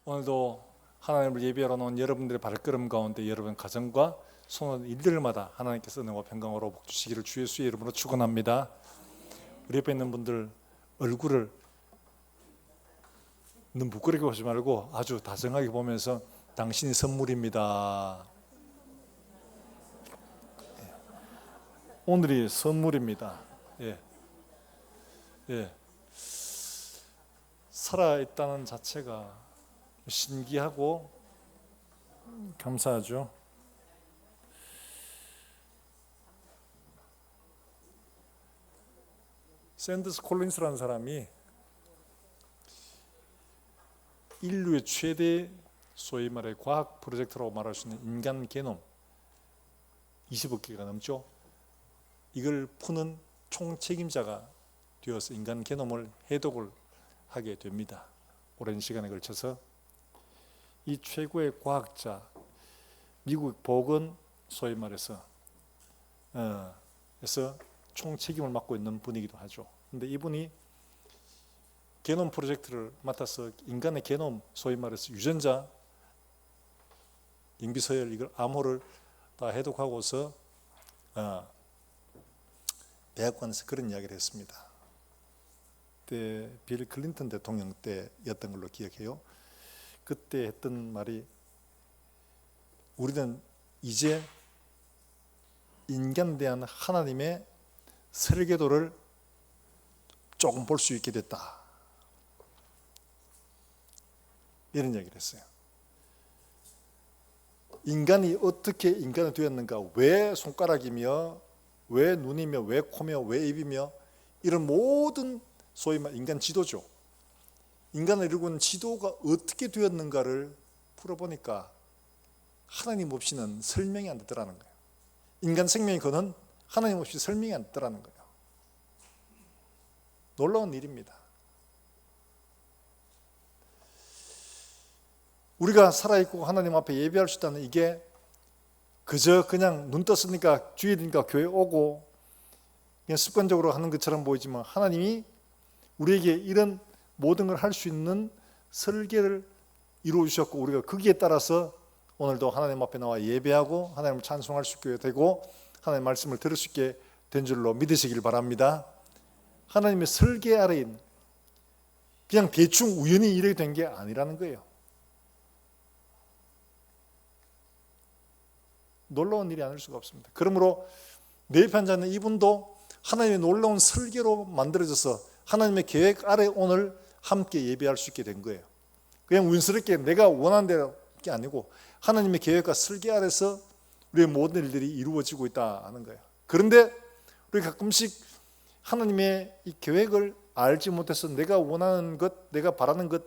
오늘도 하나님을 예배하러 나온 여러분들의 발걸음 가운데 여러분 가정과 손은 일들마다 하나님께서 은혜와 평강으로 복 주시기를 주 예수의 이름으로 축원합니다. 우리 옆에 있는 분들 얼굴을 너무 부끄럽게 보지 말고 아주 다정하게 보면서 당신이 선물입니다. 오늘이 선물입니다. 살아있다는 자체가 신기하고 감사하죠. 샌더스 콜린스라는 사람이 인류의 최대 소위 말해 과학 프로젝트라고 말할 수 있는 인간 게놈 20억 개가 넘죠. 이걸 푸는 총책임자가 되어서 인간 게놈을 해독을 하게 됩니다. 오랜 시간에 걸쳐서 이 최고의 과학자, 미국 보건 소위 말해서 에서 총책임을 맡고 있는 분이기도 하죠. 근데 이분이 게놈 프로젝트를 맡아서 인간의 게놈, 소위 말해서 유전자, 인비서열, 이걸 암호를 다 해독하고서 대학관에서 그런 이야기를 했습니다. 그때 빌 클린턴 대통령 때였던 걸로 기억해요. 그때 했던 말이 우리는 이제 인간에 대한 하나님의 설계도를 조금 볼 수 있게 됐다. 이런 얘기를 했어요. 인간이 어떻게 인간이 되었는가, 왜 손가락이며 왜 눈이며 왜 코며 왜 입이며 이런 모든 소위 말 인간 지도죠. 인간을 이루고는 지도가 어떻게 되었는가를 풀어보니까 하나님 없이는 설명이 안 되더라는 거예요. 인간 생명의 근원 하나님 없이 설명이 안 되더라는 거예요. 놀라운 일입니다. 우리가 살아있고 하나님 앞에 예배할 수 있다는 이게 그저 그냥 눈 떴으니까 주일이니까 교회 오고 그냥 습관적으로 하는 것처럼 보이지만 하나님이 우리에게 이런 모든 걸 할 수 있는 설계를 이루어 주셨고 우리가 거기에 따라서 오늘도 하나님 앞에 나와 예배하고 하나님을 찬송할 수 있게 되고 하나님의 말씀을 들을 수 있게 된 줄로 믿으시길 바랍니다. 하나님의 설계 아래인 그냥 대충 우연히 이렇게 된 게 아니라는 거예요. 놀라운 일이 아닐 수가 없습니다. 그러므로 내 옆에 앉아있는 이분도 하나님의 놀라운 설계로 만들어져서 하나님의 계획 아래 오늘 함께 예배할 수 있게 된 거예요. 그냥 운스럽게 내가 원하는 대로 게 아니고 하나님의 계획과 설계 아래서 우리의 모든 일들이 이루어지고 있다는 거예요. 그런데 우리 가끔씩 하나님의 이 계획을 알지 못해서 내가 원하는 것, 내가 바라는 것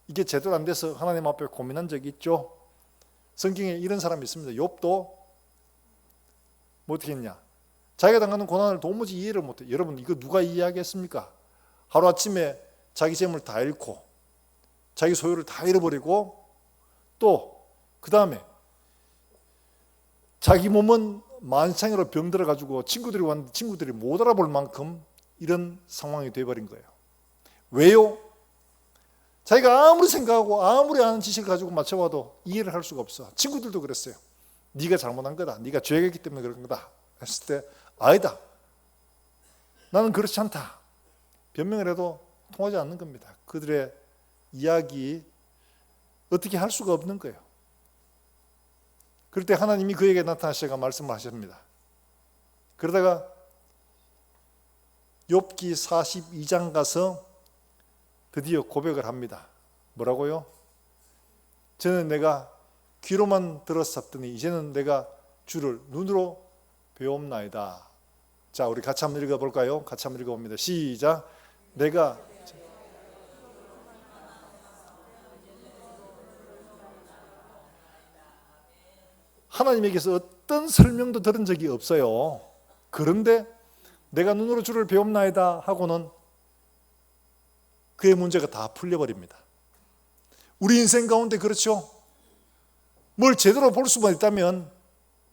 이게 제대로 안 돼서 하나님 앞에 고민한 적이 있죠. 성경에 이런 사람이 있습니다. 욥도 뭐 어떻게 했냐? 자기가 당하는 고난을 도무지 이해를 못해. 여러분 이거 누가 이해하겠습니까? 하루아침에 자기 재물 다 잃고 자기 소유를 다 잃어버리고 또 그 다음에 자기 몸은 만상으로 병들어가지고 친구들이 왔는데 친구들이 못 알아볼 만큼 이런 상황이 되어버린 거예요. 왜요? 자기가 아무리 생각하고 아무리 아는 지식을 가지고 맞춰봐도 이해를 할 수가 없어. 친구들도 그랬어요. 네가 잘못한 거다. 네가 죄가 있기 때문에 그런 거다. 했을 때 아니다. 나는 그렇지 않다. 변명을 해도 통하지 않는 겁니다. 그들의 이야기 어떻게 할 수가 없는 거예요. 그럴 때 하나님이 그에게 나타나셔서 말씀을 하십니다. 그러다가 욥기 42장 가서 드디어 고백을 합니다. 뭐라고요? 저는 내가 귀로만 들었었더니 이제는 내가 주를 눈으로 배움나이다. 자, 우리 같이 한번 읽어볼까요? 같이 한번 읽어봅니다. 시작. 내가 하나님에게서 어떤 설명도 들은 적이 없어요. 그런데 내가 눈으로 주를 배움나이다 하고는 그의 문제가 다 풀려버립니다. 우리 인생 가운데 그렇죠. 뭘 제대로 볼 수만 있다면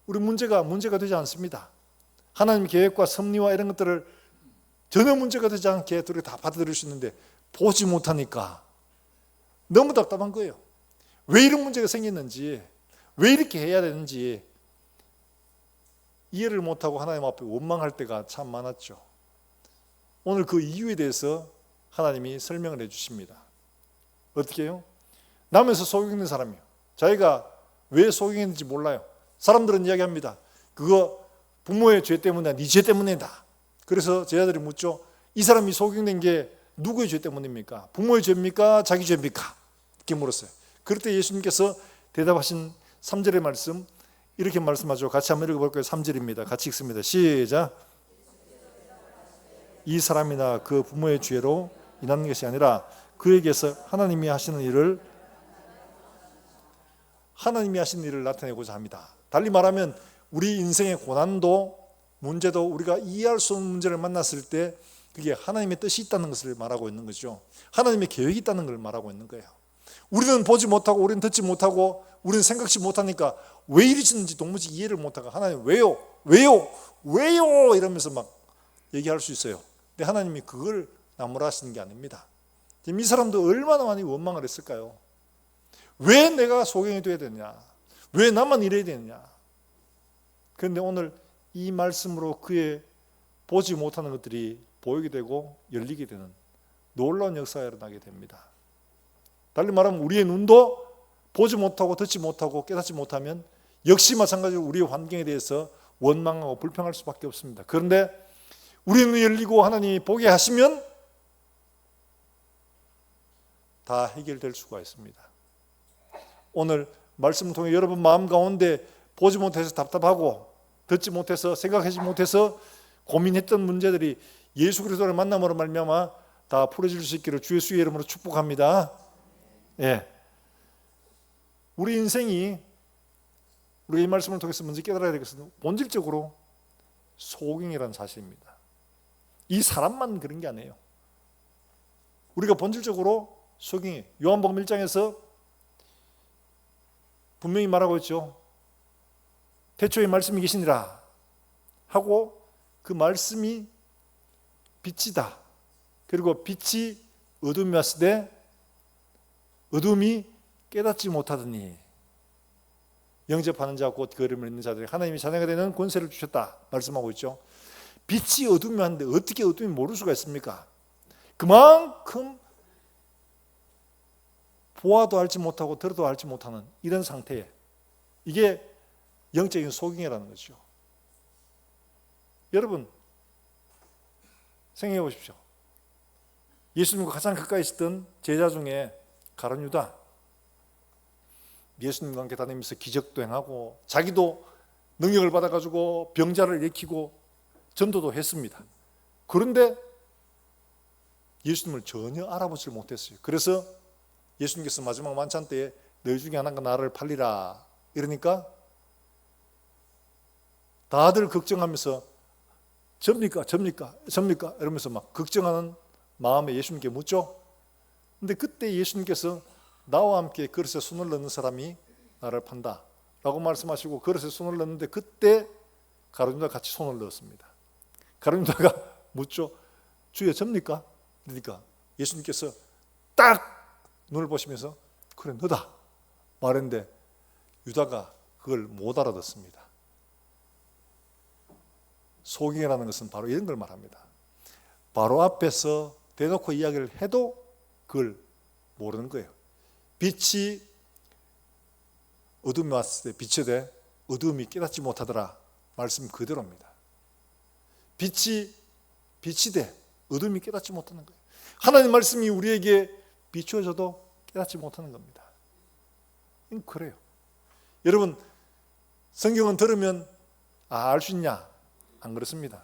우리 문제가 되지 않습니다. 하나님의 계획과 섭리와 이런 것들을 전혀 문제가 되지 않게 우리가 다 받아들일 수 있는데 보지 못하니까 너무 답답한 거예요. 왜 이런 문제가 생겼는지, 왜 이렇게 해야 되는지 이해를 못하고 하나님 앞에 원망할 때가 참 많았죠. 오늘 그 이유에 대해서 하나님이 설명을 해주십니다. 어떻게 해요? 남에서 소경된 사람이요, 자기가 왜 소경했는지 몰라요. 사람들은 이야기합니다. 그거 부모의 죄 때문이다, 네 죄 때문이다. 그래서 제자들이 묻죠. 이 사람이 소경된 게 누구의 죄 때문입니까? 부모의 죄입니까? 자기 죄입니까? 이렇게 물었어요. 그럴 때 예수님께서 대답하신 3절의 말씀, 이렇게 말씀하죠. 같이 한번 읽어볼까요? 3절입니다. 같이 읽습니다. 시작. 이 사람이나 그 부모의 죄로 인하는 것이 아니라 그에게서 하나님이 하시는 일을 나타내고자 합니다. 달리 말하면 우리 인생의 고난도 문제도 우리가 이해할 수 없는 문제를 만났을 때 그게 하나님의 뜻이 있다는 것을 말하고 있는 거죠. 하나님의 계획이 있다는 걸 말하고 있는 거예요. 우리는 보지 못하고 우리는 듣지 못하고 우리는 생각지 못하니까 왜 이러시는지 도무지 이해를 못하고 하나님 왜요? 이러면서 막 얘기할 수 있어요. 근데 하나님이 그걸 나무라시는 게 아닙니다. 지금 이 사람도 얼마나 많이 원망을 했을까요? 왜 내가 소경이 돼야 되냐? 왜 나만 이래야 되느냐? 그런데 오늘 이 말씀으로 그의 보지 못하는 것들이 보이게 되고 열리게 되는 놀라운 역사가 일어나게 됩니다. 달리 말하면 우리의 눈도 보지 못하고 듣지 못하고 깨닫지 못하면 역시 마찬가지로 우리의 환경에 대해서 원망하고 불평할 수밖에 없습니다. 그런데 우리의 눈이 열리고 하나님이 보게 하시면 다 해결될 수가 있습니다. 오늘 말씀을 통해 여러분 마음 가운데 보지 못해서 답답하고 듣지 못해서 생각하지 못해서 고민했던 문제들이 예수 그리스도를 만남으로 말미암아 다 풀어질 수 있기를 주 예수의 이름으로 축복합니다. 예. 우리 인생이 우리가 이 말씀을 통해서 먼저 깨달아야 될 것은 본질적으로 소경이라는 사실입니다. 이 사람만 그런 게 아니에요. 우리가 본질적으로 소경이에요. 요한복음 1장에서 분명히 말하고 있죠. 태초에 말씀이 계시니라 하고 그 말씀이 빛이다. 그리고 빛이 어둠이 왔을 때 어둠이 깨닫지 못하더니 영접하는 자와 곧 그 이름을 믿는 자들이 하나님의 자녀가 되는 권세를 주셨다 말씀하고 있죠. 빛이 어둠이 왔는데 어떻게 어둠이 모를 수가 있습니까? 그만큼 보아도 알지 못하고 들어도 알지 못하는 이런 상태에 이게 영적인 소경이라는 거죠. 여러분 생각해 보십시오. 예수님과 가장 가까이 있었던 제자 중에 가룟 유다, 예수님과 함께 다니면서 기적도 행하고 자기도 능력을 받아가지고 병자를 일으키고 전도도 했습니다. 그런데 예수님을 전혀 알아보지 못했어요. 그래서 예수님께서 마지막 만찬 때에 너희 중에 하나가 나를 팔리라 이러니까 다들 걱정하면서 접니까 이러면서 막 걱정하는 마음에 예수님께 묻죠. 근데 그때 예수님께서 나와 함께 그릇에 손을 넣는 사람이 나를 판다 라고 말씀하시고 그릇에 손을 넣는데 그때 가룟 유다가 같이 손을 넣었습니다. 가룟 유다가 묻죠. 주여 접니까? 그러니까 예수님께서 딱 눈을 보시면서 그래 너다 말했는데 유다가 그걸 못 알아듣습니다. 소경이라는 것은 바로 이런 걸 말합니다. 바로 앞에서 대놓고 이야기를 해도 그걸 모르는 거예요. 빛이 어둠이 왔을 때 빛이 돼 어둠이 깨닫지 못하더라 말씀 그대로입니다. 빛이 돼 어둠이 깨닫지 못하는 거예요. 하나님 말씀이 우리에게 비추어져도 깨닫지 못하는 겁니다. 그래요. 여러분 성경은 들으면 알 수 있냐? 안 그렇습니다.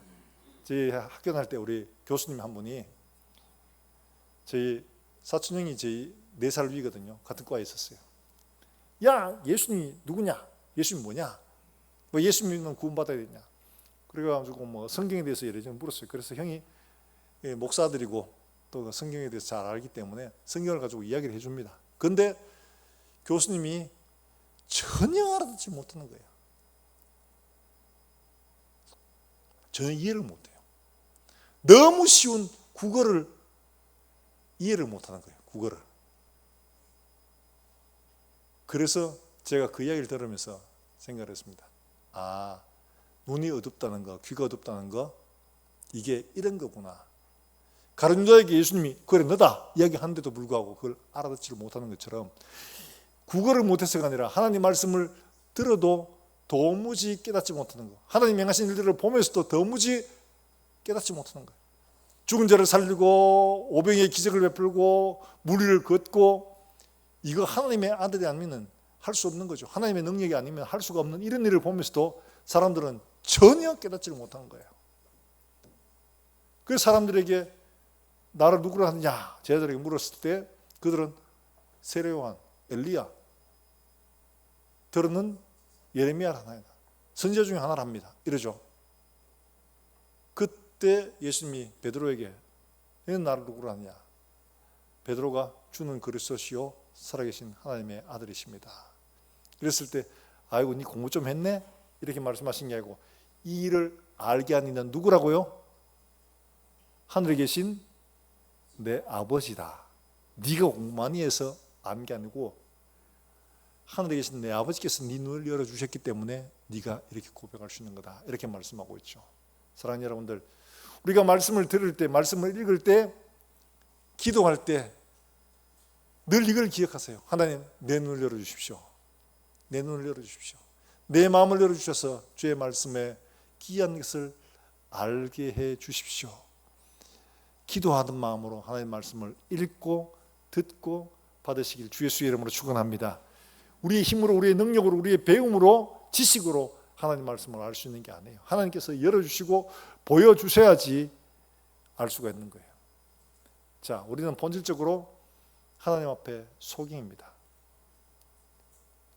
저희 학교 다닐 때 우리 교수님 한 분이 저희 사촌형이 저희 4살 위거든요. 같은 과에 있었어요. 야 예수님이 누구냐? 예수님이 뭐냐? 뭐 예수님은 구원받아야 되냐? 그래가지고 뭐 성경에 대해서 이래저래 물었어요. 그래서 형이 목사들이고 또 성경에 대해서 잘 알기 때문에 성경을 가지고 이야기를 해줍니다. 그런데 교수님이 전혀 알아듣지 못하는 거예요. 전혀 이해를 못해요. 너무 쉬운 국어를 이해를 못하는 거예요. 국어를. 그래서 제가 그 이야기를 들으면서 생각을 했습니다. 눈이 어둡다는 거, 귀가 어둡다는 거, 이게 이런 거구나. 가룟 유다에게 예수님이 그래 너다 이야기하는데도 불구하고 그걸 알아듣지를 못하는 것처럼 국어를 못해서가 아니라 하나님 말씀을 들어도 도무지 깨닫지 못하는 거, 하나님 행하신 일들을 보면서도 도무지 깨닫지 못하는 거예요. 죽은 자를 살리고 오병이의 기적을 베풀고 무리를 걷고, 이거 하나님의 아들이 아니면 할 수 없는 거죠. 하나님의 능력이 아니면 할 수가 없는 이런 일을 보면서도 사람들은 전혀 깨닫지를 못한 거예요. 그래서 사람들에게 나를 누구로 하느냐 제자들에게 물었을 때 그들은 세례 요한, 엘리야, 들은 예레미야 하나이다, 선지자 중에 하나를 합니다 이러죠. 그때 예수님이 베드로에게 너는 나를 누구로 하느냐, 베드로가 주는 그리스도시요 살아계신 하나님의 아들이십니다. 그랬을 때 아이고 니 공부 좀 했네 이렇게 말씀하신 게 아니고, 이 일을 알게 한 이는 누구라고요? 하늘에 계신 내 아버지다. 네가 공부 많이 해서 안 게 아니고 하늘에 계신 내 아버지께서 네 눈을 열어주셨기 때문에 네가 이렇게 고백할 수 있는 거다, 이렇게 말씀하고 있죠. 사랑하는 여러분들, 우리가 말씀을 들을 때, 말씀을 읽을 때, 기도할 때 늘 이걸 기억하세요. 하나님 내 눈을 열어주십시오. 내 눈을 열어주십시오. 내 마음을 열어주셔서 주의 말씀에 귀한 것을 알게 해 주십시오. 기도하는 마음으로 하나님의 말씀을 읽고 듣고 받으시길 주 예수의 이름으로 축원합니다. 우리의 힘으로, 우리의 능력으로, 우리의 배움으로, 지식으로 하나님 말씀을 알 수 있는 게 아니에요. 하나님께서 열어주시고 보여주셔야지 알 수가 있는 거예요. 자, 우리는 본질적으로 하나님 앞에 소경입니다.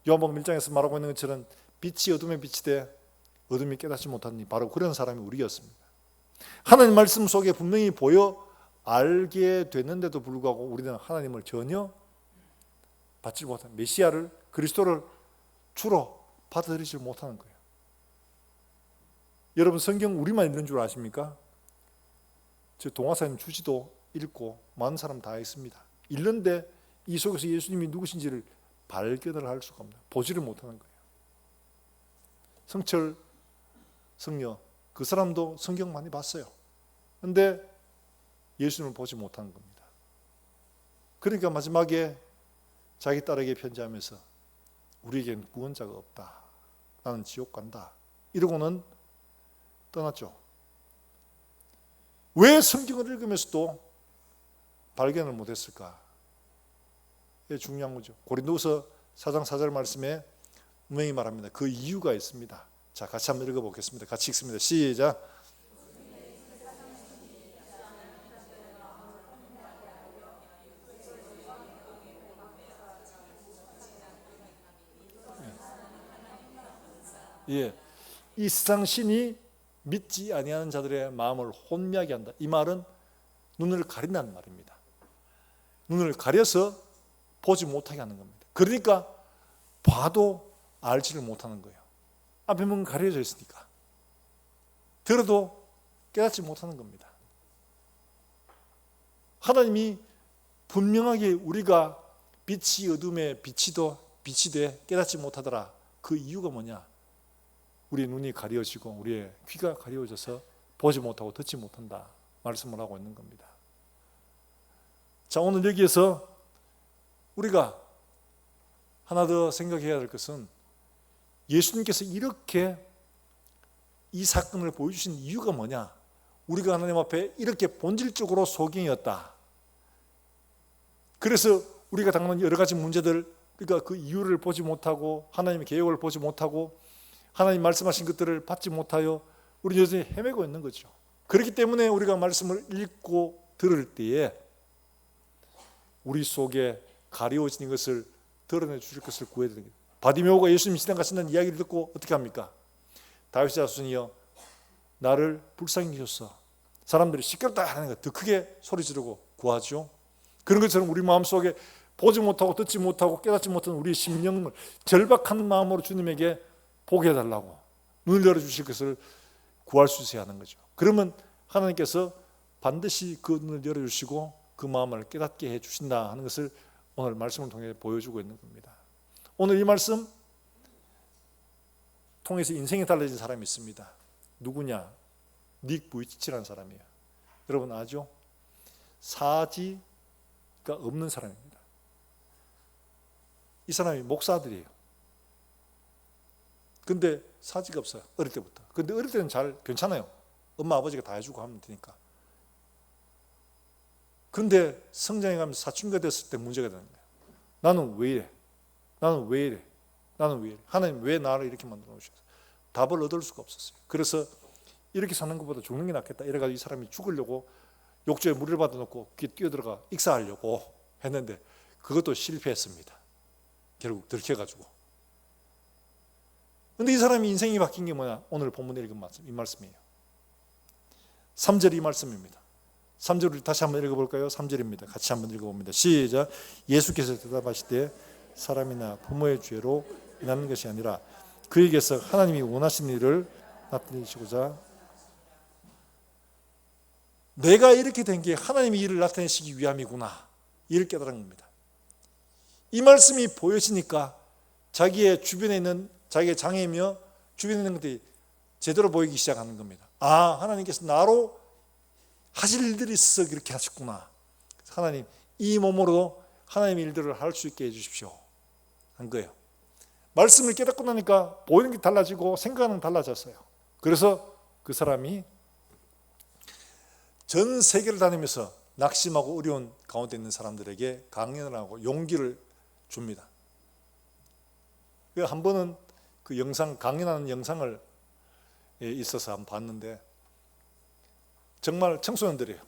요한복음 1장에서 말하고 있는 것처럼 빛이 어둠에 비치되 어둠이 깨닫지 못하니 바로 그런 사람이 우리였습니다. 하나님 말씀 속에 분명히 보여 알게 됐는데도 불구하고 우리는 하나님을 전혀 받지 못한, 메시아를, 그리스도를 주로 받아들이지 못하는 거예요. 여러분 성경 우리만 읽는 줄 아십니까? 저 동화사님 주지도 읽고 많은 사람 다 있습니다. 읽는데 이 속에서 예수님이 누구신지를 발견을 할 수가 없나요? 보지를 못하는 거예요. 성철 성녀 그 사람도 성경 많이 봤어요. 그런데 예수님을 보지 못한 겁니다. 그러니까 마지막에 자기 딸에게 편지하면서 우리에겐 구원자가 없다, 나는 지옥 간다 이러고는 떠났죠. 왜 성경을 읽으면서도 발견을 못했을까? 이게 중요한 거죠. 고린도후서 4장 4절 말씀에 분명히 말합니다. 그 이유가 있습니다. 자, 같이 한번 읽어보겠습니다. 같이 읽습니다. 시작. 예, 이 세상 신이 믿지 아니하는 자들의 마음을 혼미하게 한다. 이 말은 눈을 가린다는 말입니다. 눈을 가려서 보지 못하게 하는 겁니다. 그러니까 봐도 알지를 못하는 거예요. 앞에 뭔 가려져 있으니까. 들어도 깨닫지 못하는 겁니다. 하나님이 분명하게 우리가 빛이 어둠에 빛이 돼 깨닫지 못하더라. 그 이유가 뭐냐? 우리의 눈이 가려지고 우리의 귀가 가려져서 보지 못하고 듣지 못한다 말씀을 하고 있는 겁니다. 자, 오늘 여기에서 우리가 하나 더 생각해야 될 것은 예수님께서 이렇게 이 사건을 보여주신 이유가 뭐냐? 우리가 하나님 앞에 이렇게 본질적으로 소경이었다. 그래서 우리가 당하는 여러 가지 문제들, 그러니까 그 이유를 보지 못하고 하나님의 계획을 보지 못하고 하나님 말씀하신 것들을 받지 못하여 우리 여전히 헤매고 있는 거죠. 그렇기 때문에 우리가 말씀을 읽고 들을 때에 우리 속에 가려워진 것을 드러내 주실 것을 구해야 됩니다. 바디메오가 예수님이 지나가신다는 이야기를 듣고 어떻게 합니까? 다윗의 자손이여 나를 불쌍히 여기소서. 사람들이 시끄럽다 하는 거 더 크게 소리 지르고 구하죠. 그런 것처럼 우리 마음속에 보지 못하고 듣지 못하고 깨닫지 못하는 우리 심령을 절박한 마음으로 주님에게 보게 해달라고 눈을 열어주실 것을 구할 수 있어야 하는 거죠. 그러면 하나님께서 반드시 그 눈을 열어주시고 그 마음을 깨닫게 해주신다 하는 것을 오늘 말씀을 통해 보여주고 있는 겁니다. 오늘 이 말씀 통해서 인생이 달라진 사람이 있습니다. 누구냐? 닉 부이치치라는 사람이에요. 여러분 아죠? 사지가 없는 사람입니다. 이 사람이 목사들이에요. 근데 사지가 없어요. 어릴 때부터. 근데 어릴 때는 잘 괜찮아요. 엄마 아버지가 다 해주고 하면 되니까. 근데 성장해 가면서 사춘기가 됐을 때 문제가 되는 거예요. 나는 왜 이래? 나는 왜 이래? 나는 왜 이래? 하나님 왜 나를 이렇게 만들어 놓으셨어요? 답을 얻을 수가 없었어요. 그래서 이렇게 사는 것보다 죽는 게 낫겠다. 이래가지고 이 사람이 죽으려고 욕조에 물을 받아놓고 뛰어들어가 익사하려고 했는데 그것도 실패했습니다. 결국 들켜가지고. 근데 이 사람이 인생이 바뀐 게 뭐냐? 오늘 본문에 읽은 말씀, 이 말씀이에요. 3절 이 말씀입니다. 3절을 다시 한번 읽어볼까요? 3절입니다. 같이 한번 읽어봅니다. 시작. 예수께서 대답하시되 사람이나 부모의 죄로 인하는 것이 아니라 그에게서 하나님이 원하시는 일을 나타내시고자 내가 이렇게 된 게 하나님이 일을 나타내시기 위함이구나. 이를 깨달은 겁니다. 이 말씀이 보여지니까 자기의 주변에 있는 자기의 장애며 주변에 있는 것들이 제대로 보이기 시작하는 겁니다. 아, 하나님께서 나로 하실 일들이 있어서 그렇게 하셨구나. 하나님, 이 몸으로 하나님의 일들을 할 수 있게 해주십시오. 한 거예요. 말씀을 깨닫고 나니까 보이는 게 달라지고 생각은 달라졌어요. 그래서 그 사람이 전 세계를 다니면서 낙심하고 어려운 가운데 있는 사람들에게 강연을 하고 용기를 줍니다. 한 번은 그 영상, 강연하는 영상을 있어서 한번 봤는데 정말 청소년들이에요.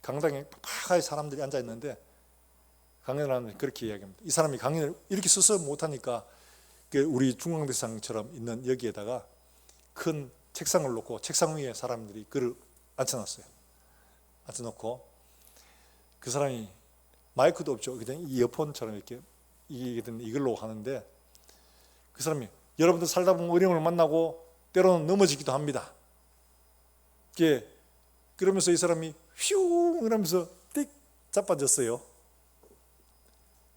강당에 팍하게 사람들이 앉아 있는데 강연을 하는데 그렇게 이야기합니다. 이 사람이 강연을 이렇게 서서 못하니까 우리 중앙대상처럼 있는 여기에다가 큰 책상을 놓고 책상 위에 사람들이 글을 앉혀놨어요. 앉혀놓고 그 사람이 마이크도 없죠. 그냥 이어폰처럼 이렇게 이걸로 하는데 그 사람이 여러분들 살다 보면 어려움을 만나고 때로는 넘어지기도 합니다. 그러면서 이 사람이 휘웅 이러면서 띡 자빠졌어요.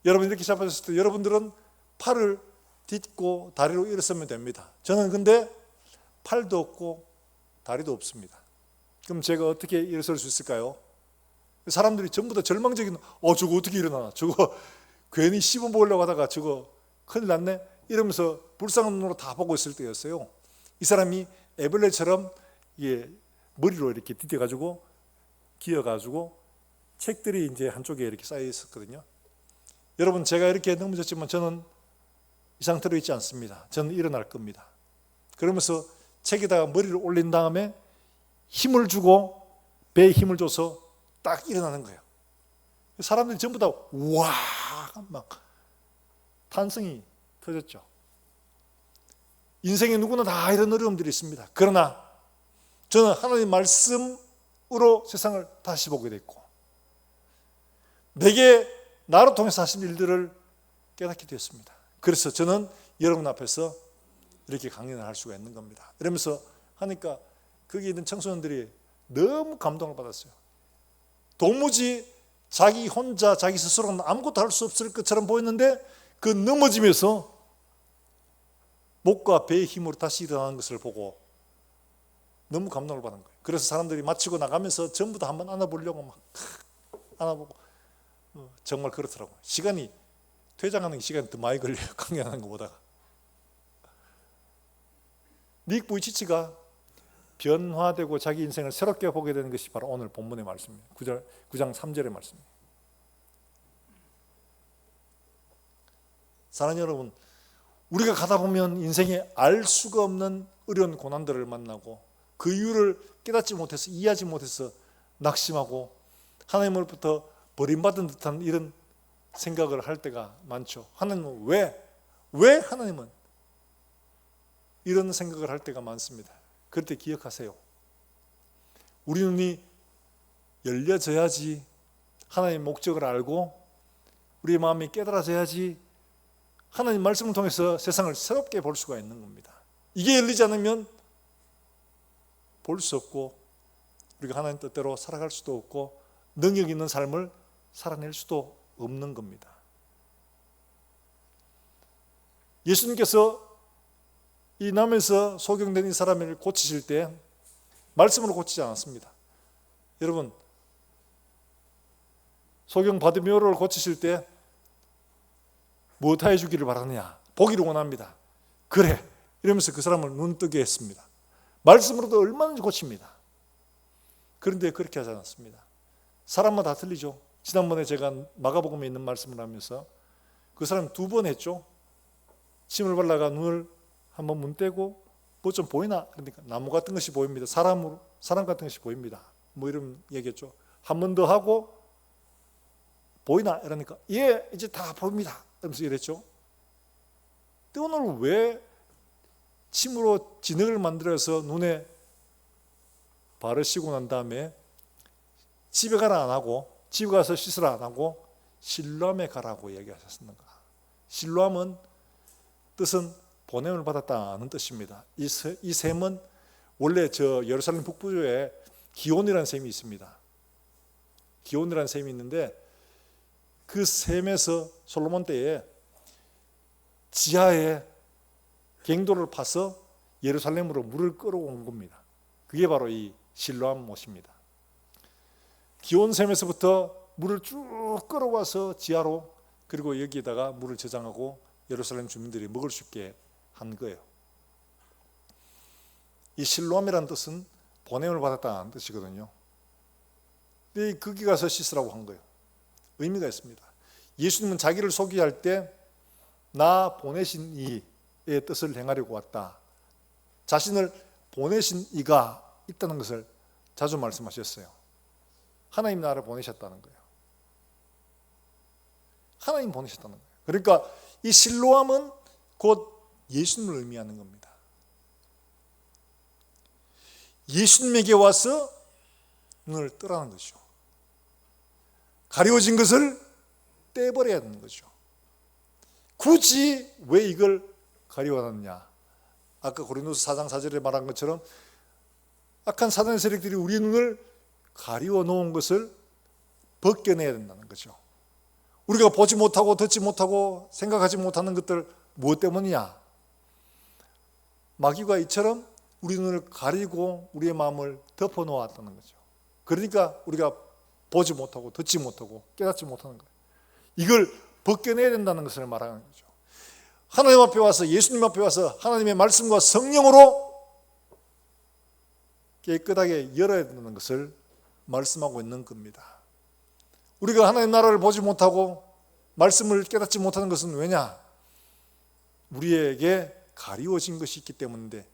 여러분 이렇게 자빠졌을 때 여러분들은 팔을 딛고 다리로 일어서면 됩니다. 저는 근데 팔도 없고 다리도 없습니다. 그럼 제가 어떻게 일어설 수 있을까요? 사람들이 전부 다 절망적인 저거 어떻게 일어나? 저거 괜히 씹어 먹으려고 하다가 저거 큰일 났네? 이러면서 불쌍한 눈으로 다 보고 있을 때였어요. 이 사람이 에벌레처럼 머리로 이렇게 디뎌가지고 기어가지고 책들이 이제 한쪽에 이렇게 쌓여 있었거든요. 여러분 제가 이렇게 넘어졌지만 저는 이 상태로 있지 않습니다. 저는 일어날 겁니다. 그러면서 책에다가 머리를 올린 다음에 힘을 주고 배에 힘을 줘서 딱 일어나는 거예요. 사람들이 전부 다 와 막 탄성이 터졌죠. 인생에 누구나 다 이런 어려움들이 있습니다. 그러나 저는 하나님 말씀으로 세상을 다시 보게 됐고 내게 나로 통해서 하신 일들을 깨닫게 되었습니다. 그래서 저는 여러분 앞에서 이렇게 강연을 할 수가 있는 겁니다. 이러면서 하니까 거기 있는 청소년들이 너무 감동을 받았어요. 도무지 자기 혼자 자기 스스로는 아무것도 할 수 없을 것처럼 보였는데 그 넘어지면서 목과 배의 힘으로 다시 일어나는 것을 보고 너무 감동을 받은 거예요. 그래서 사람들이 마치고 나가면서 전부 다 한번 안아보려고 막 안아보고 정말 그렇더라고요. 시간이 퇴장하는 시간이 더 많이 걸려요. 강연하는 것보다가. 닉 부이치치가 변화되고 자기 인생을 새롭게 보게 되는 것이 바로 오늘 본문의 말씀입니다. 9장 3절의 말씀입니다. 사랑하는 여러분, 우리가 가다 보면 인생에 알 수가 없는 어려운 고난들을 만나고 그 이유를 깨닫지 못해서 이해하지 못해서 낙심하고 하나님으로부터 버림받은 듯한 이런 생각을 할 때가 많죠. 하나님은 왜 하나님은 이런 생각을 할 때가 많습니다. 그럴 때 기억하세요. 우리 눈이 열려져야지 하나님의 목적을 알고 우리의 마음이 깨달아져야지 하나님 말씀을 통해서 세상을 새롭게 볼 수가 있는 겁니다. 이게 열리지 않으면 볼 수 없고 우리가 하나님 뜻대로 살아갈 수도 없고 능력 있는 삶을 살아낼 수도 없는 겁니다. 예수님께서 이 남에서 소경된 이 사람을 고치실 때 말씀으로 고치지 않았습니다. 여러분, 소경 바디메오를 고치실 때 무엇 해주기를 바라느냐? 보기를 원합니다. 그래, 이러면서 그 사람을 눈뜨게 했습니다. 말씀으로도 얼마든지 고칩니다. 그런데 그렇게 하지 않았습니다. 사람마다 다 틀리죠. 지난번에 제가 마가복음에 있는 말씀을 하면서 그 사람 2번 했죠. 침을 발라가 눈을 한번 문 떼고 뭐 좀 보이나? 그러니까 나무 같은 것이 보입니다. 사람 같은 것이 보입니다. 뭐 이런 얘기했죠. 한 번 더 하고 보이나? 이러니까 예, 이제 다 보입니다. 이러면서 이랬죠. 근데 오늘 왜 침으로 진흙을 만들어서 눈에 바르시고 난 다음에 집에 가라 안 하고, 집에 가서 씻으라 안 하고 실로암에 가라고 얘기하셨는가? 실로암은 뜻은 보냄을 받았다는 뜻입니다. 이 샘은 원래 저 예루살렘 북부에 기온이라는 샘이 있습니다. 기온이라는 샘이 있는데 그 샘에서 솔로몬 때에 지하에 갱도를 파서 예루살렘으로 물을 끌어온 겁니다. 그게 바로 이 실로암 못입니다. 기온샘에서부터 물을 쭉 끌어와서 지하로, 그리고 여기에다가 물을 저장하고 예루살렘 주민들이 먹을 수 있게 한 거예요. 이 실로암이라는 뜻은 보냄을 받았다는 뜻이거든요. 근데 거기 가서 씻으라고 한 거예요. 의미가 있습니다. 예수님은 자기를 소개할 때 나 보내신 이의 뜻을 행하려고 왔다. 자신을 보내신 이가 있다는 것을 자주 말씀하셨어요. 하나님 나를 보내셨다는 거예요. 하나님 보내셨다는 거예요. 그러니까 이 실로암은 곧 예수님을 의미하는 겁니다. 예수님에게 와서 눈을 뜨라는 거죠. 가려워진 것을 떼버려야 하는 거죠. 굳이 왜 이걸 가려워하느냐? 아까 고린도서 4장 4절에 말한 것처럼 악한 사단의 세력들이 우리의 눈을 가리워 놓은 것을 벗겨내야 된다는 거죠. 우리가 보지 못하고 듣지 못하고 생각하지 못하는 것들 무엇 때문이냐? 마귀가 이처럼 우리 눈을 가리고 우리의 마음을 덮어 놓았다는 거죠. 그러니까 우리가 보지 못하고 듣지 못하고 깨닫지 못하는 거예요. 이걸 벗겨내야 된다는 것을 말하는 거죠. 하나님 앞에 와서, 예수님 앞에 와서 하나님의 말씀과 성령으로 깨끗하게 열어야 된다는 것을 말씀하고 있는 겁니다. 우리가 하나님 나라를 보지 못하고 말씀을 깨닫지 못하는 것은 왜냐? 우리에게 가리워진 것이 있기 때문인데,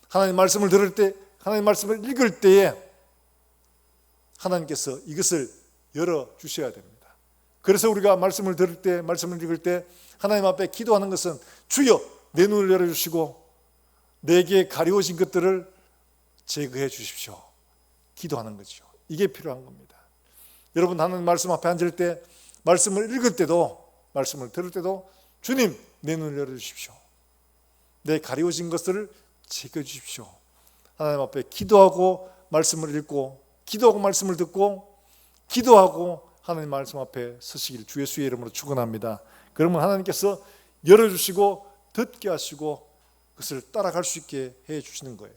하나님 말씀을 들을 때, 하나님 말씀을 읽을 때에 하나님께서 이것을 열어주셔야 됩니다. 그래서 우리가 말씀을 들을 때, 말씀을 읽을 때 하나님 앞에 기도하는 것은 주여 내 눈을 열어주시고 내게 가리워진 것들을 제거해 주십시오. 기도하는 거죠. 이게 필요한 겁니다. 여러분, 하나님 말씀 앞에 앉을 때, 말씀을 읽을 때도, 말씀을 들을 때도 주님 내 눈을 열어주십시오. 내 가리워진 것들을 제거해 주십시오. 하나님 앞에 기도하고 말씀을 읽고, 기도하고 말씀을 듣고, 기도하고 하나님 말씀 앞에 서시길 주 예수의 이름으로 축원합니다. 그러면 하나님께서 열어주시고 듣게 하시고 그것을 따라갈 수 있게 해주시는 거예요.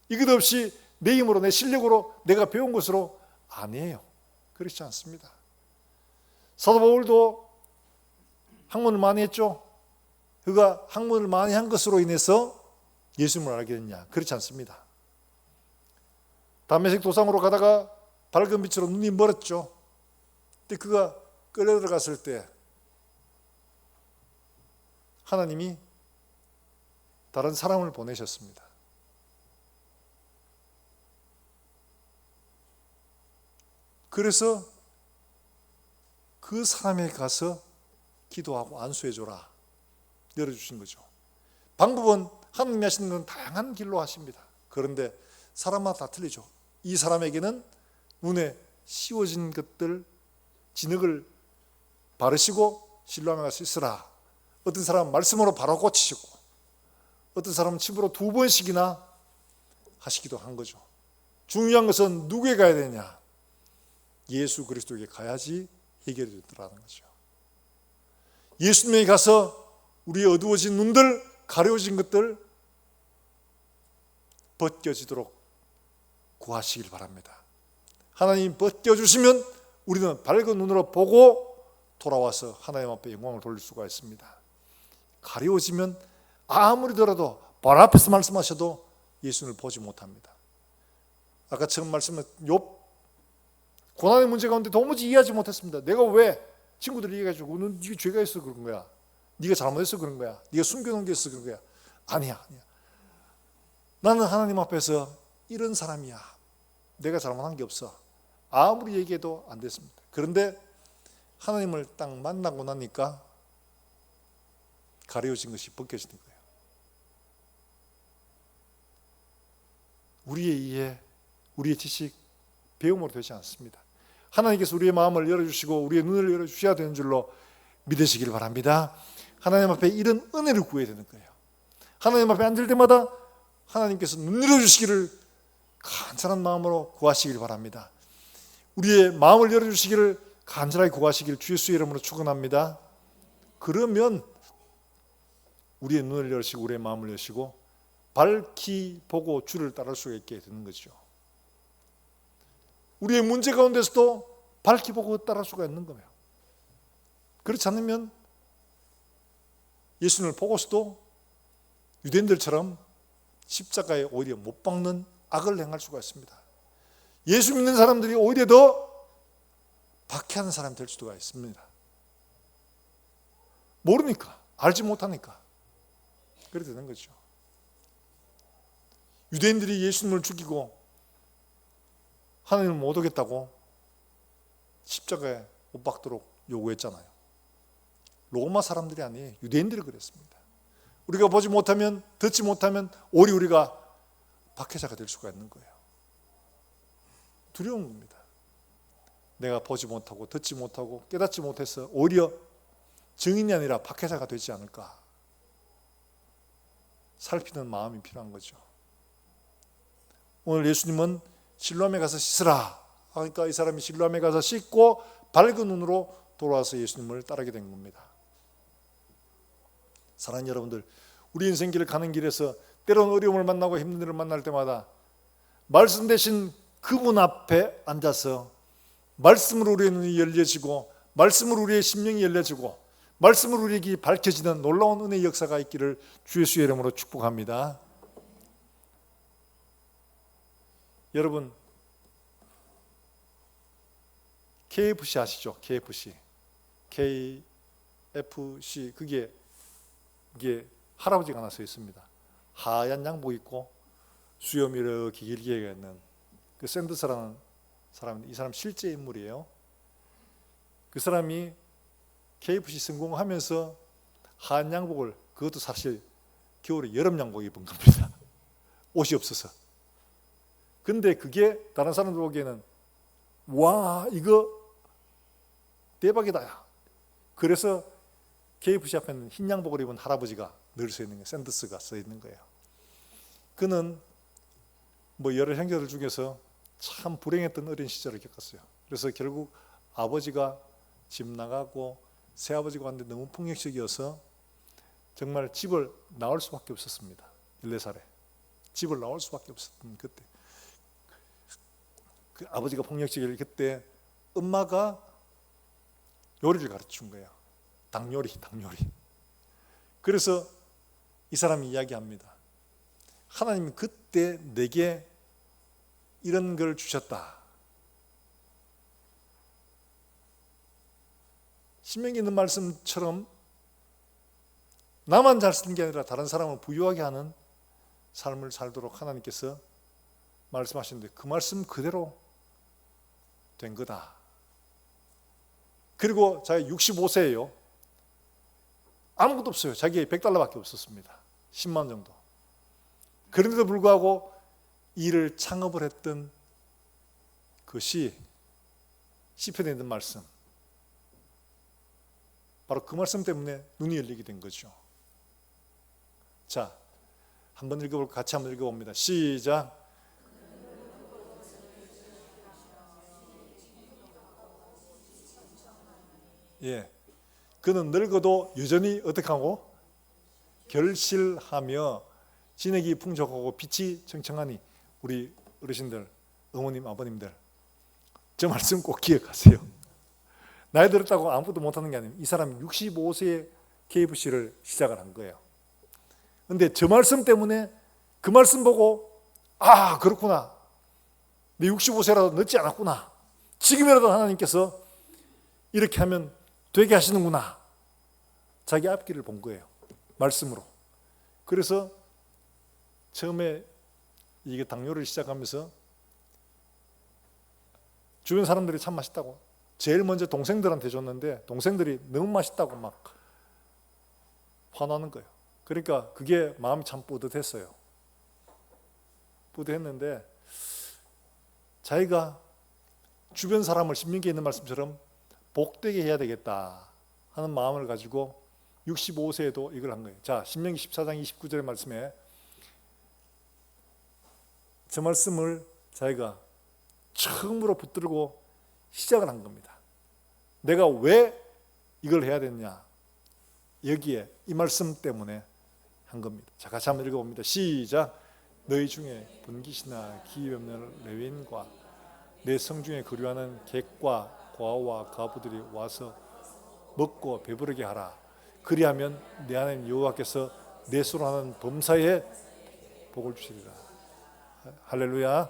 이것 없이 내 힘으로, 내 실력으로, 내가 배운 것으로 아니에요. 그렇지 않습니다. 사도 바울도 학문을 많이 했죠. 그가 학문을 많이 한 것으로 인해서 예수님을 알게 됐냐? 그렇지 않습니다. 다메섹 도상으로 가다가 밝은 빛으로 눈이 멀었죠. 근데 그가 끌려 들어갔을 때 하나님이 다른 사람을 보내셨습니다. 그래서 그 사람에게 가서 기도하고 안수해줘라 열어주신 거죠. 방법은 하나님이 하시는 건 다양한 길로 하십니다. 그런데 사람마다 다 틀리죠. 이 사람에게는 눈에 씌워진 것들, 진흙을 바르시고 실로암에 가서 씻으라. 어떤 사람은 말씀으로 바로 고치시고, 어떤 사람은 침으로 2번씩이나 하시기도 한 거죠. 중요한 것은 누구에 가야 되냐? 예수 그리스도에게 가야지 해결이 되더라는 거죠. 예수님에게 가서 우리의 어두워진 눈들, 가려워진 것들 벗겨지도록 구하시길 바랍니다. 하나님 벗겨주시면 우리는 밝은 눈으로 보고 돌아와서 하나님 앞에 영광을 돌릴 수가 있습니다. 가려워지면 아무리더라도 바로 앞에서 말씀하셔도 예수님을 보지 못합니다. 아까 처음 말씀은 욥 고난의 문제 가운데 도무지 이해하지 못했습니다. 내가 왜 친구들이 얘기해가지고 너 네가 죄가 있어 그런 거야. 네가 잘못해서 그런 거야. 네가 숨겨놓은 게 있어 그런 거야. 아니야. 나는 하나님 앞에서 이런 사람이야. 내가 잘못한 게 없어. 아무리 얘기해도 안 됐습니다. 그런데 하나님을 딱 만나고 나니까 가려워진 것이 벗겨지는 거예요. 우리의 이해, 우리의 지식, 배움으로 되지 않습니다. 하나님께서 우리의 마음을 열어주시고 우리의 눈을 열어주셔야 되는 줄로 믿으시길 바랍니다. 하나님 앞에 이런 은혜를 구해야 되는 거예요. 하나님 앞에 앉을 때마다 하나님께서 눈 열어주시기를 간절한 마음으로 구하시길 바랍니다. 우리의 마음을 열어주시기를 간절하게 구하시기를 주 예수의 이름으로 축원합니다. 그러면 우리의 눈을 열으시고 우리의 마음을 여시고 밝히 보고 주를 따를 수 있게 되는 거죠. 우리의 문제 가운데서도 밝히 보고 따를 수가 있는 거예요. 그렇지 않으면 예수님을 보고서도 유대인들처럼 십자가에 오히려 못 박는 악을 행할 수가 있습니다. 예수 믿는 사람들이 오히려 더 박해하는 사람이 될 수가 있습니다. 모르니까, 알지 못하니까 그렇게 되는 거죠. 유대인들이 예수님을 죽이고 하나님을 못 오겠다고 십자가에 못 박도록 요구했잖아요. 로마 사람들이 아니에요. 유대인들이 그랬습니다. 우리가 보지 못하면, 듣지 못하면 오히려 우리가 박해자가 될 수가 있는 거예요. 두려운 겁니다. 내가 보지 못하고 듣지 못하고 깨닫지 못해서 오히려 증인이 아니라 박해자가 되지 않을까 살피는 마음이 필요한 거죠. 오늘 예수님은 실로암에 가서 씻으라 그러니까 이 사람이 실로암에 가서 씻고 밝은 눈으로 돌아와서 예수님을 따르게 된 겁니다. 사랑하는 여러분들, 우리 인생길을 가는 길에서 때로는 어려움을 만나고 힘든 일을 만날 때마다 말씀 대신 그분 앞에 앉아서 말씀으로 우리의 눈이 열려지고 말씀으로 우리의 심령이 열려지고 말씀으로 우리에게 밝혀지는 놀라운 은혜의 역사가 있기를 주 예수의 이름으로 축복합니다. 여러분, KFC 아시죠? KFC 그게 할아버지가 하나 서 있습니다. 하얀 양복 입고 수염이 이렇게 길게 있는 그 샌더스라는 사람인데 이 사람 실제 인물이에요. 그 사람이 KFC 성공하면서 하얀 양복을, 그것도 사실 겨울에 여름 양복 입은 겁니다. 옷이 없어서. 근데 그게 다른 사람들 보기에는 와 이거 대박이다. 그래서 KFC 앞에는 흰 양복을 입은 할아버지가 늘 서 있는 거예요. 샌더스가 써 있는 거예요. 그는 여러 형제들 중에서 참 불행했던 어린 시절을 겪었어요. 그래서 결국 아버지가 집 나가고 새아버지가 왔는데 너무 폭력적이어서 정말 집을 나올 수밖에 없었습니다. 14살에 집을 나올 수밖에 없었던 그때 그 아버지가 폭력적이길 그때 엄마가 요리를 가르쳐준 거예요. 닭요리. 그래서 이 사람이 이야기합니다. 하나님이 그때 내게 이런 걸 주셨다. 신명기 있는 말씀처럼 나만 잘 쓰는 게 아니라 다른 사람을 부유하게 하는 삶을 살도록 하나님께서 말씀하시는데 그 말씀 그대로 된 거다. 그리고 자기 65세예요. 아무것도 없어요. 자기에 $100밖에 없었습니다. 10만 원 정도. 그런데도 불구하고 일을 창업을 했던 것이 시편에 있는 말씀, 바로 그 말씀 때문에 눈이 열리게 된 거죠. 자, 한번 읽어볼까? 같이 한번 읽어봅니다. 시작. 예, 그는 늙어도 여전히 어떻게 하고? 결실하며 진액이 풍족하고 빛이 청청하니. 우리 어르신들, 어머님, 아버님들, 저 말씀 꼭 기억하세요. 나이 들었다고 아무것도 못하는 게 아니에요. 이 사람이 65세에 KFC를 시작을 한 거예요. 근데 저 말씀 때문에 그 말씀 보고 아 그렇구나, 내 65세라도 늦지 않았구나, 지금이라도 하나님께서 이렇게 하면 되게 하시는구나, 자기 앞길을 본 거예요, 말씀으로. 그래서 처음에 이게 당뇨를 시작하면서 주변 사람들이 참 맛있다고, 제일 먼저 동생들한테 줬는데 동생들이 너무 맛있다고 막 화나는 거예요. 그러니까 그게 마음이 참 뿌듯했어요. 뿌듯했는데 자기가 주변 사람을 신명기에 있는 말씀처럼 복되게 해야 되겠다 하는 마음을 가지고 65세에도 이걸 한 거예요. 자, 신명기 14장 29절의 말씀에 저 말씀을 자기가 처음으로 붙들고 시작을 한 겁니다. 내가 왜 이걸 해야 되느냐, 여기에 이 말씀 때문에 한 겁니다. 자, 같이 한번 읽어봅니다. 시작. 너희 중에 분깃이나 기회 없는 레위인과 내 성중에 거류하는 객과 과와 가부들이 와서 먹고 배부르게 하라. 그리하면 내 하나님 여호와께서 내 손으로 하는 범사에 복을 주시리라. 할렐루야.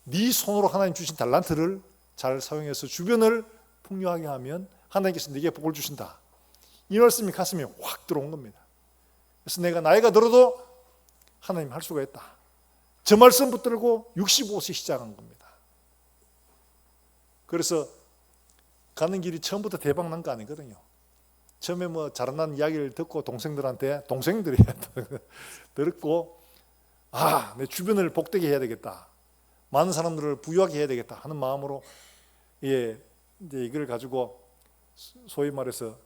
네 손으로 하나님 주신 달란트를 잘 사용해서 주변을 풍요하게 하면 하나님께서 네게 복을 주신다. 이 말씀이 가슴에 확 들어온 겁니다. 그래서 내가 나이가 들어도 하나님 할 수가 있다. 저 말씀 붙들고 65세 시작한 겁니다. 그래서 가는 길이 처음부터 대박 난 거 아니거든요. 처음에 뭐 자라난 이야기를 듣고 동생들이 들었고, 아, 내 주변을 복되게 해야 되겠다, 많은 사람들을 부유하게 해야 되겠다 하는 마음으로 이제 이걸 가지고 소위 말해서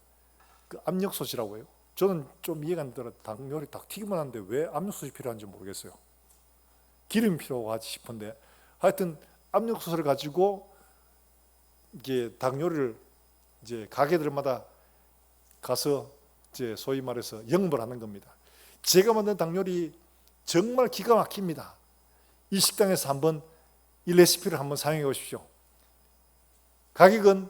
그 압력솥이라고 해요. 저는 좀 이해가 안 되더라. 닭 요리 딱 튀기만 하는데 왜 압력솥이 필요한지 모르겠어요. 기름이 필요하지 싶은데 하여튼 압력솥을 가지고 이게 닭 요리를 이제 가게들마다 가서 이제 소위 말해서 영업을 하는 겁니다. 제가 만든 닭 요리 정말 기가 막힙니다. 이 식당에서 한번 이 레시피를 한번 사용해 보십시오. 가격은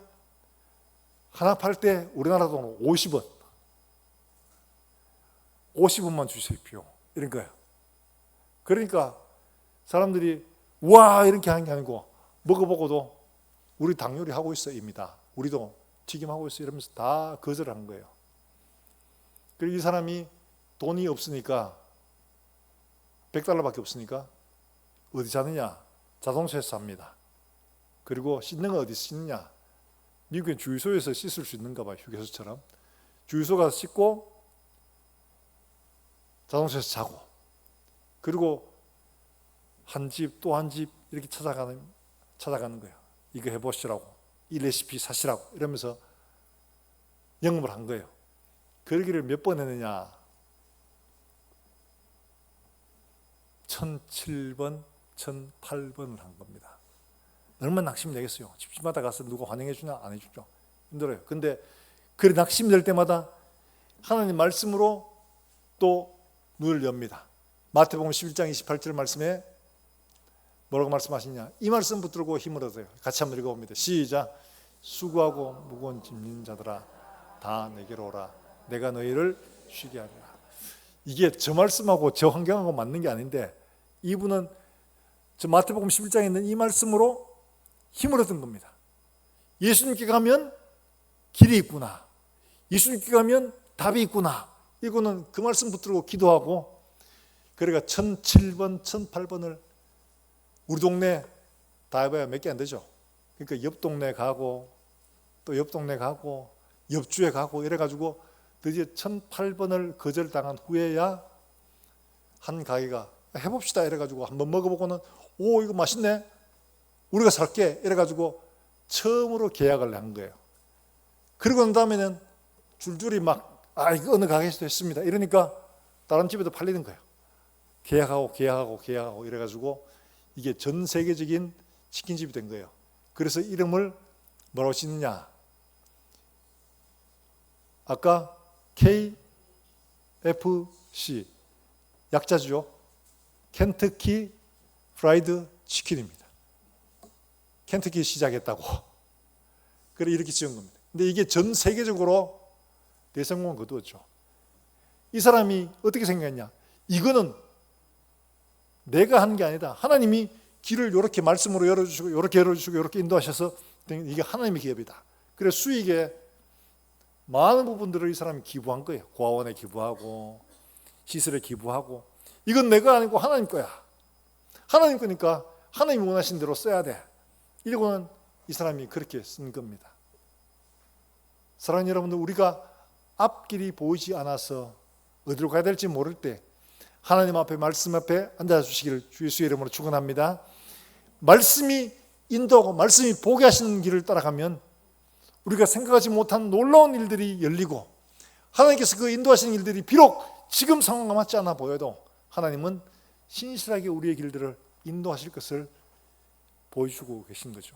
하나 팔 때 우리나라 돈으로 50원. 50원만 주십시오. 이런 거예요. 그러니까 사람들이 와 이렇게 하는 게 아니고 먹어보고도 우리 닭 요리 하고 있어입니다. 우리도 튀김하고 있어 이러면서 다 거절하는 거예요. 그리고 이 사람이 돈이 없으니까 $100밖에 없으니까 어디 사느냐? 자동차에서 삽니다. 그리고 씻는 거 어디 씻느냐? 미국엔 주유소에서 씻을 수 있는가 봐요. 휴게소처럼. 주유소 가서 씻고 자동차에서 자고, 그리고 한 집 또 한 집 이렇게 찾아가는 거예요. 이거 해보시라고, 이 레시피 사시라고 이러면서 영업을 한 거예요. 그러기를 몇 번 했느냐? 1007번, 1008번을 한 겁니다. 얼마나 낙심이 되겠어요. 집집마다 가서 누가 환영해 주냐? 안 해주죠. 힘들어요. 근데 그래 낙심이 될 때마다 하나님 말씀으로 또 눈을 엽니다. 마태복음 11장 28절 말씀에 뭐라고 말씀하시냐? 이 말씀 붙들고 힘을 얻어요. 같이 한번 읽어봅니다. 시작. 수고하고 무거운 짐진 자들아 다 내게로 오라. 내가 너희를 쉬게 하리라. 이게 저 말씀하고 저 환경하고 맞는 게 아닌데 이분은 저 마태복음 11장에 있는 이 말씀으로 힘을 얻은 겁니다. 예수님께 가면 길이 있구나. 예수님께 가면 답이 있구나. 이거는 그 말씀 붙들고 기도하고, 그러니까 1007번, 1008번을 우리 동네 다 해봐야 몇 개 안 되죠. 그러니까 옆 동네 가고 또 옆 동네 가고 옆주에 가고 이래가지고 드디어 1008번을 거절당한 후에야 한 가게가 해봅시다 이래가지고 한번 먹어보고는 오 이거 맛있네, 우리가 살게 이래가지고 처음으로 계약을 한 거예요. 그리고 난 다음에는 줄줄이 막 이거 어느 가게에서도 했습니다 이러니까 다른 집에도 팔리는 거예요. 계약하고 이래가지고 이게 전 세계적인 치킨집이 된 거예요. 그래서 이름을 뭐라고 짓느냐? 아까 KFC 약자죠. 켄터키 프라이드 치킨입니다. 켄터키 시작했다고. 그래 이렇게 지은 겁니다. 근데 이게 전 세계적으로 대성공을 거두었죠. 이 사람이 어떻게 생각했냐? 이거는 내가 한 게 아니다. 하나님이 길을 이렇게 말씀으로 열어주시고 이렇게 열어주시고 이렇게 인도하셔서 이게 하나님의 기업이다. 그래서 수익의 많은 부분들을 이 사람이 기부한 거예요. 고아원에 기부하고 시설에 기부하고. 이건 내가 아니고 하나님 거야. 하나님 거니까 하나님이 원하신 대로 써야 돼. 이러고는 이 사람이 그렇게 쓴 겁니다. 사랑하는 여러분들, 우리가 앞길이 보이지 않아서 어디로 가야 될지 모를 때 하나님 앞에 말씀 앞에 앉아주시기를 주의 수의 이름으로 축원합니다. 말씀이 인도하고 말씀이 보게 하시는 길을 따라가면 우리가 생각하지 못한 놀라운 일들이 열리고 하나님께서 그 인도하시는 일들이 비록 지금 상황과 맞지 않아 보여도 하나님은 신실하게 우리의 길들을 인도하실 것을 보여주고 계신 거죠.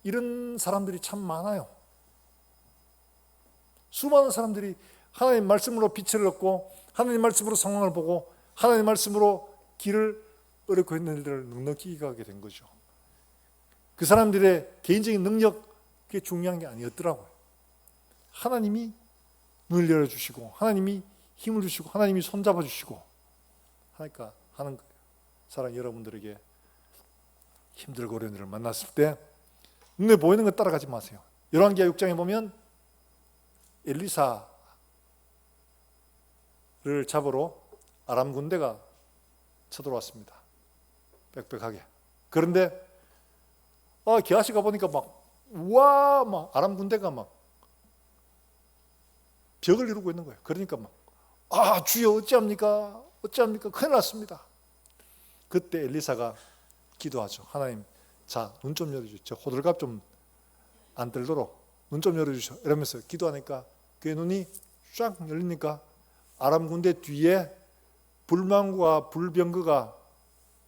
이런 사람들이 참 많아요. 수많은 사람들이 하나님 말씀으로 빛을 얻고 하나님 말씀으로 상황을 보고 하나님 말씀으로 길을 어렵고 있는 일들을 넉넉히 이겨가게 된 거죠. 그 사람들의 개인적인 능력, 그게 중요한 게 아니었더라고요. 하나님이 눈을 열어주시고 하나님이 힘을 주시고 하나님이 손잡아 주시고 하니까 하는 거예요. 사랑하는 여러분들에게 힘들고 어려운 일을 만났을 때 눈에 보이는 거 따라가지 마세요. 열왕기하 6장에 보면 엘리사를 잡으러 아람 군대가 쳐들어왔습니다. 빽빽하게. 그런데 게하시 가보니까 막 아람 군대가 막 벽을 이루고 있는 거예요. 그러니까 주여 어찌합니까? 어찌합니까? 큰일 났습니다. 그때 엘리사가 기도하죠. 하나님, 자, 눈 좀 열어주시오. 호들갑 좀 안 들도록 눈 좀 열어주시오. 이러면서 기도하니까 그의 눈이 쫙 열리니까 아람 군대 뒤에 불망과 불병거가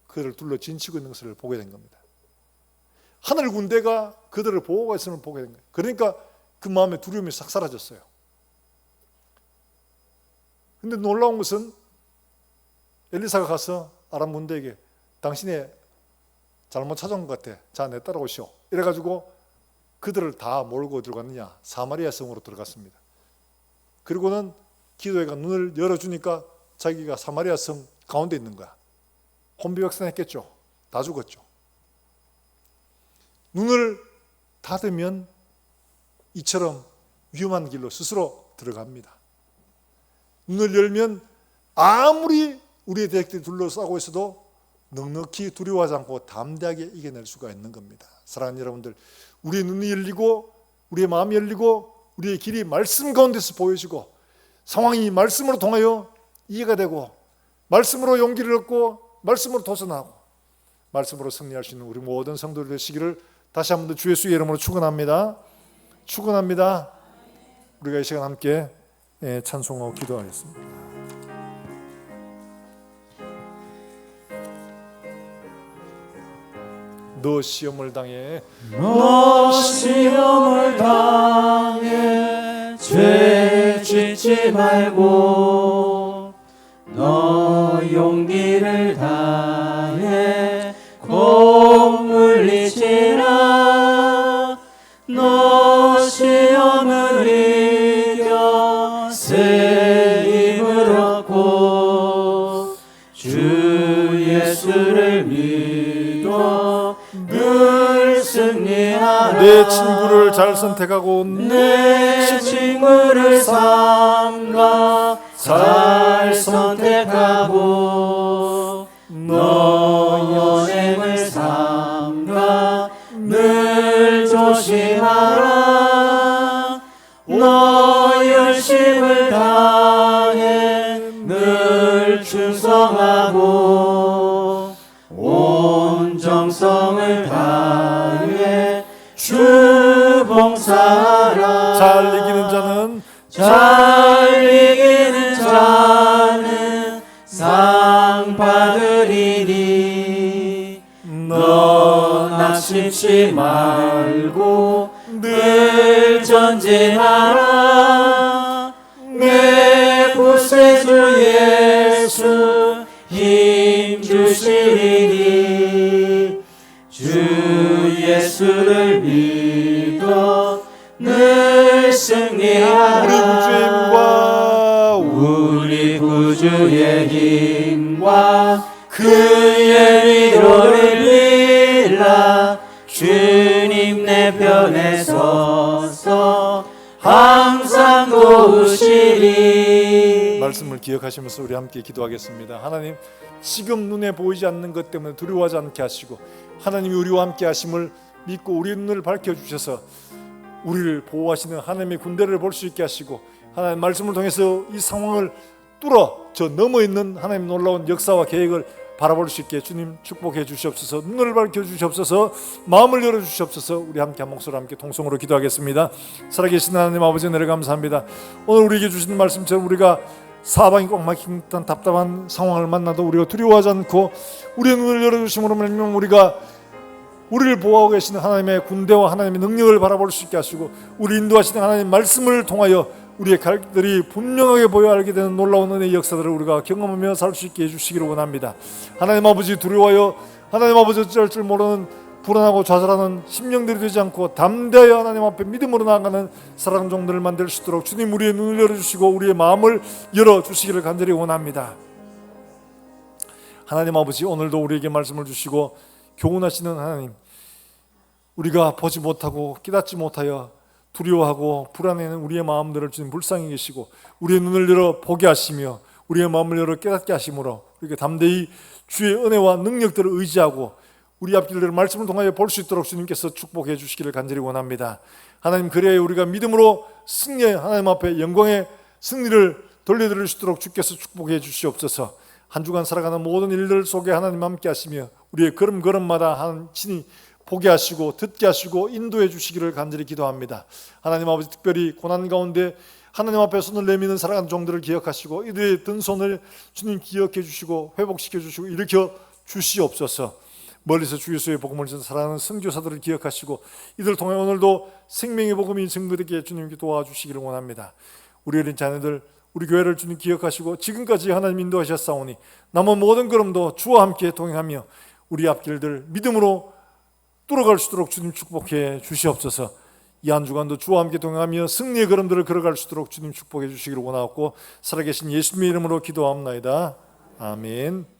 그를 둘러 진치고 있는 것을 보게 된 겁니다. 하늘 군대가 그들을 보호하고 있음을 보게 된 거예요. 그러니까 그 마음에 두려움이 싹 사라졌어요. 근데 놀라운 것은 엘리사가 가서 아람 군대에게 당신의 잘못 찾아온 것 같아. 자, 내 따라오시오. 이래가지고 그들을 다 몰고 들어갔느냐? 사마리아 성으로 들어갔습니다. 그리고는 기도회가 눈을 열어주니까 자기가 사마리아 성 가운데 있는 거야. 혼비백산했겠죠. 다 죽었죠. 눈을 닫으면 이처럼 위험한 길로 스스로 들어갑니다. 눈을 열면 아무리 우리의 대적들이 둘러싸고 있어도 넉넉히 두려워하지 않고 담대하게 이겨낼 수가 있는 겁니다. 사랑하는 여러분들, 우리의 눈이 열리고 우리의 마음이 열리고 우리의 길이 말씀 가운데서 보여지고 상황이 말씀으로 통하여 이해가 되고 말씀으로 용기를 얻고 말씀으로 도전하고 말씀으로 승리할 수 있는 우리 모든 성도들 되시기를 다시 한 번 더 주의 수의 이름으로 축원합니다. 축원합니다. 우리가 이 시간 함께 찬송하고 기도하겠습니다. 너 시험을 당해 죄 짓지 말고 너 용기를 다해 곧 물리치라. 너 시험을 이겨 새 힘을 얻고 주 예수를 믿어 늘 승리하라. 내 친구를 잘 선택하고 내 친구를 삼가 잘 선택하고 너 여행을 삼가 늘 조심하라. 너 열심을 다해 늘 충성하고 온 정성을 다해 주 봉사하라. 잘 이기는 자는 상 받으리니. 너 낙심치 말고 늘 전진하라. 내 구세주 주의 힘과 그의 위로를 빌라 주님 내 편에 서서 항상 도우시리. 말씀을 기억하시면서 우리 함께 기도하겠습니다. 하나님, 지금 눈에 보이지 않는 것 때문에 두려워하지 않게 하시고 하나님이 우리와 함께 하심을 믿고 우리의 눈을 밝혀주셔서 우리를 보호하시는 하나님의 군대를 볼 수 있게 하시고 하나님 말씀을 통해서 이 상황을 뚫어 저 넘어 있는 하나님 놀라운 역사와 계획을 바라볼 수 있게 주님 축복해 주시옵소서. 눈을 밝혀 주시옵소서. 마음을 열어 주시옵소서. 우리 함께 한 목소리로 함께 통성으로 기도하겠습니다. 살아계신 하나님 아버지, 은혜를 감사합니다. 오늘 우리에게 주시는 말씀처럼 우리가 사방이 꽉 막힌 듯한 답답한 상황을 만나도 우리가 두려워하지 않고 우리의 눈을 열어주심으로 말미암아 우리가 우리를 보호하고 계시는 하나님의 군대와 하나님의 능력을 바라볼 수 있게 하시고 우리 인도하시는 하나님 말씀을 통하여 우리의 갈들이 분명하게 보여 알게 되는 놀라운 은혜의 역사들을 우리가 경험하며 살 수 있게 해주시기를 원합니다. 하나님 아버지, 두려워하여 하나님 아버지 어쩔 줄 모르는 불안하고 좌절하는 심령들이 되지 않고 담대하여 하나님 앞에 믿음으로 나아가는 사랑 종들을 만들 수 있도록 주님 우리의 눈을 열어주시고 우리의 마음을 열어주시기를 간절히 원합니다. 하나님 아버지, 오늘도 우리에게 말씀을 주시고 교훈하시는 하나님, 우리가 보지 못하고 깨닫지 못하여 두려워하고 불안해하는 우리의 마음들을 주님 불쌍히 계시고 우리의 눈을 열어 보게 하시며 우리의 마음을 열어 깨닫게 하심으로 우리가 담대히 주의 은혜와 능력들을 의지하고 우리 앞길들을 말씀을 통하여 볼 수 있도록 주님께서 축복해 주시기를 간절히 원합니다. 하나님, 그래야 우리가 믿음으로 승리해 하나님 앞에 영광의 승리를 돌려드릴 수 있도록 주께서 축복해 주시옵소서. 한 주간 살아가는 모든 일들 속에 하나님 함께 하시며 우리의 걸음걸음마다 한 친히 보게 하시고 듣게 하시고 인도해 주시기를 간절히 기도합니다. 하나님 아버지, 특별히 고난 가운데 하나님 앞에 손을 내미는 살아가는 종들을 기억하시고 이들의 든 손을 주님 기억해 주시고 회복시켜 주시고 일으켜 주시옵소서. 멀리서 주 예수의 복음을 전해 살아가는 선교사들을 기억하시고 이들을 통해 오늘도 생명의 복음이 증거되게 주님께 도와주시기를 원합니다. 우리 어린 자녀들, 우리 교회를 주님 기억하시고 지금까지 하나님 인도하셨사오니 남은 모든 걸음도 주와 함께 동행하며 우리 앞길들 믿음으로 뚫어갈 수 있도록 주님 축복해 주시옵소서. 이 한 주간도 주와 함께 동행하며 승리의 걸음들을 걸어갈 수 있도록 주님 축복해 주시기를 원하옵고 살아계신 예수님의 이름으로 기도하옵나이다. 아멘.